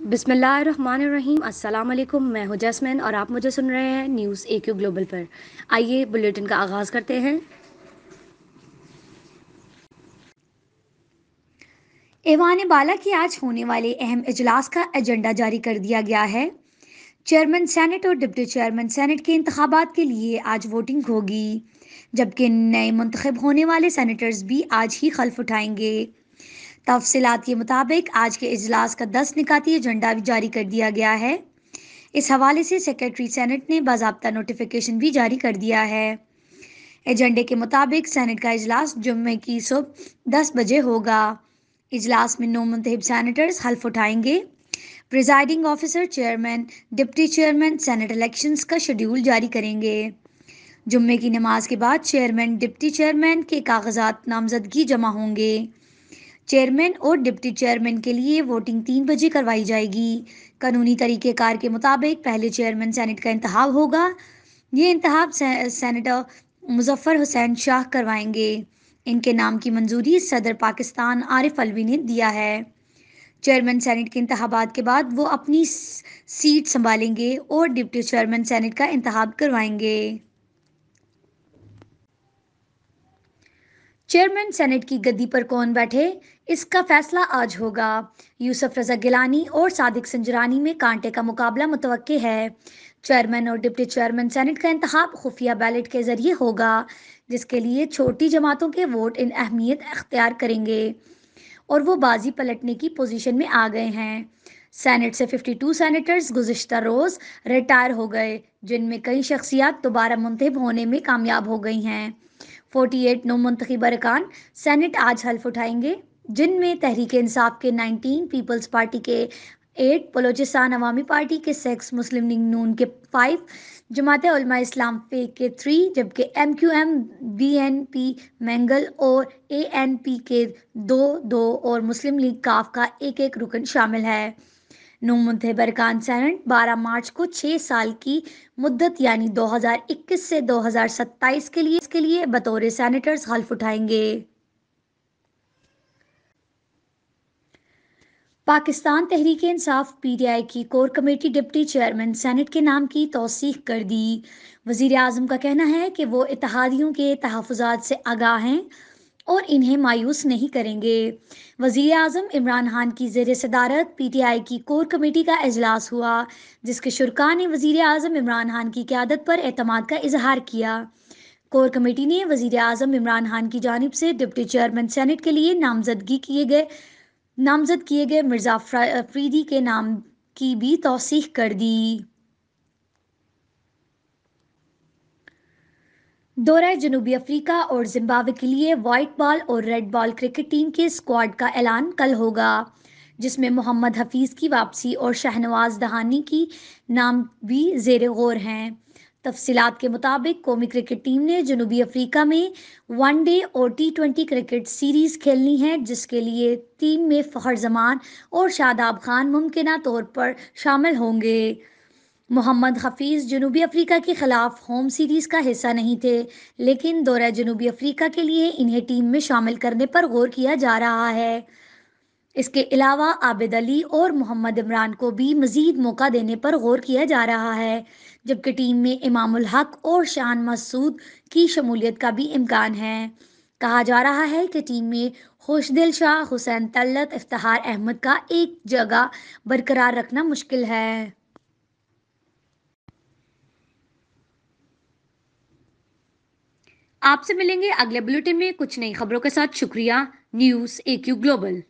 बिस्मिल्लाहिर्रहमानिर्रहीम। अस्सलाम वालेकुम। मैं हूं जैस्मिन और आप मुझे सुन रहे हैं न्यूज़ AQ ग्लोबल पर। आइए बुलेटिन का आगाज़ करते हैं। ऐवान बाला की आज होने वाले अहम इजलास का एजेंडा जारी कर दिया गया है। चेयरमैन सेनेट और डिप्टी चेयरमैन सेनेट के इंतखाबात के लिए आज वोटिंग होगी, जबकि नए मुंतखब होने वाले सेनेटर्स भी आज ही हल्फ उठाएंगे। तफसीलात के मुताबिक आज के इजलास का 10 निकाती एजेंडा भी जारी कर दिया गया है। इस हवाले से सेक्रेटरी सेनेट ने बाज़ाब्ता नोटिफिकेशन भी जारी कर दिया है। एजेंडे के मुताबिक सेनेट का इजलास जुम्मे की सुबह 10 बजे होगा। इजलास में 9 मुंतखब सेनेटर्स हल्फ उठाएंगे। Presiding officer chairman deputy chairman senate elections का शेड्यूल जारी करेंगे। जुम्मे की नमाज के बाद चेयरमैन डिप्टी चेयरमैन के कागजात नामजदगी जमा होंगे। चेयरमैन और डिप्टी चेयरमैन के लिए वोटिंग 3 बजे करवाई जाएगी। कानूनी तरीक़ेकार के मुताबिक पहले चेयरमैन सेनेट का इंतखाब होगा। ये इंतखाब सेनेटर मुजफ्फर हुसैन शाह करवाएंगे। इनके नाम की मंजूरी सदर पाकिस्तान आरिफ अलवी ने दिया है। चेयरमैन सेनेट के इंतखाबात के बाद वो अपनी सीट संभालेंगे और डिप्टी चेयरमैन सेनेट का इंतखाब करवाएंगे। चेयरमैन सेनेट की गद्दी पर कौन बैठे, इसका फैसला आज होगा। यूसुफ रजा गिलानी और सादिक संजरानी में कांटे का मुकाबला मुतवक्के है। चेयरमैन और डिप्टी चेयरमैन सेनेट का इंतखाब खुफिया बैलेट के जरिए होगा, जिसके लिए छोटी जमातों के वोट इन अहमियत अख्तियार करेंगे और वो बाजी पलटने की पोजीशन में आ गए हैं। सेनेट से 52 सेनेटर्स गुज़िश्ता रोज़ रिटायर हो गए, जिनमें कई शख्सियात दोबारा मुंतखब होने में कामयाब हो गई हैं। 48 नो मुंतखब अरकान सेनेट आज हल्फ उठाएंगे, जिनमें तहरीक इंसाफ के 19, पीपल्स पार्टी के 8, बलोचिस्तान अवामी पार्टी के 6, मुस्लिम लीग नून के 5, जमात उलमा इस्लाम पे के 3, जबकि MQM, BNP मैंगल और ANP के 2 और मुस्लिम लीग काफ का एक रुकन शामिल है। नौ मुंतखब अरकान सेनेट 12 मार्च को 6 साल की मुद्दत यानी 2021 से 2027 के लिए बतौर सेनेटर्स हल्फ उठाएंगे। पाकिस्तान तहरीक इंसाफ PTI की core committee deputy chairman senate के नाम की तौसीक कर दी। वज़ीर आज़म का कहना है कि वो इत्तेहादियों के तहफ़्फ़ुज़ात से आगाह हैं और इन्हें मायूस नहीं करेंगे। वज़ीर आज़म इमरान खान की ज़ेर सदारत PTI की कोर कमेटी का इजलास हुआ, जिसके शुरका ने वज़ीर आज़म इमरान खान की क़यादत पर एतमाद का इजहार किया। कोर कमेटी ने वज़ीर आज़म इमरान खान की जानिब से डिप्टी चेयरमैन सेनेट के लिए नामजद किए गए मिर्ज़ा अफरीदी के नाम की भी तौसीक कर दी। दौरा जनूबी अफ्रीका और जिम्बाब्वे के लिए वाइट बॉल और रेड बॉल क्रिकेट टीम के स्क्वाड का ऐलान कल होगा, जिसमें मोहम्मद हफीज़ की वापसी और शहनवाज दहानी की नाम भी ज़ेर गौर हैं। तफसीलात के मुताबिक कौमी क्रिकेट टीम ने जनूबी अफ्रीका में वनडे और T20 क्रिकेट सीरीज़ खेलनी है, जिसके लिए टीम में फ़खर जमान और शादाब खान मुमकिना तौर पर शामिल होंगे। मोहम्मद हफीज़ जनूबी अफ्रीका के खिलाफ होम सीरीज़ का हिस्सा नहीं थे, लेकिन दौरा जनूबी अफ्रीका के लिए इन्हें टीम में शामिल करने पर गौर किया जा रहा है। इसके अलावा आबिद अली और मोहम्मद इमरान को भी मज़ीद मौका देने पर गौर किया जा रहा है, जबकि टीम में इमामुल हक और शान मसूद की शमूलियत का भी इम्कान है। कहा जा रहा है कि टीम में खुशदिल शाह, हुसैन तलत, इफ्तिखार अहमद का एक जगह बरकरार रखना मुश्किल है। आपसे मिलेंगे अगले बुलेटिन में कुछ नई खबरों के साथ। शुक्रिया। News AQ global.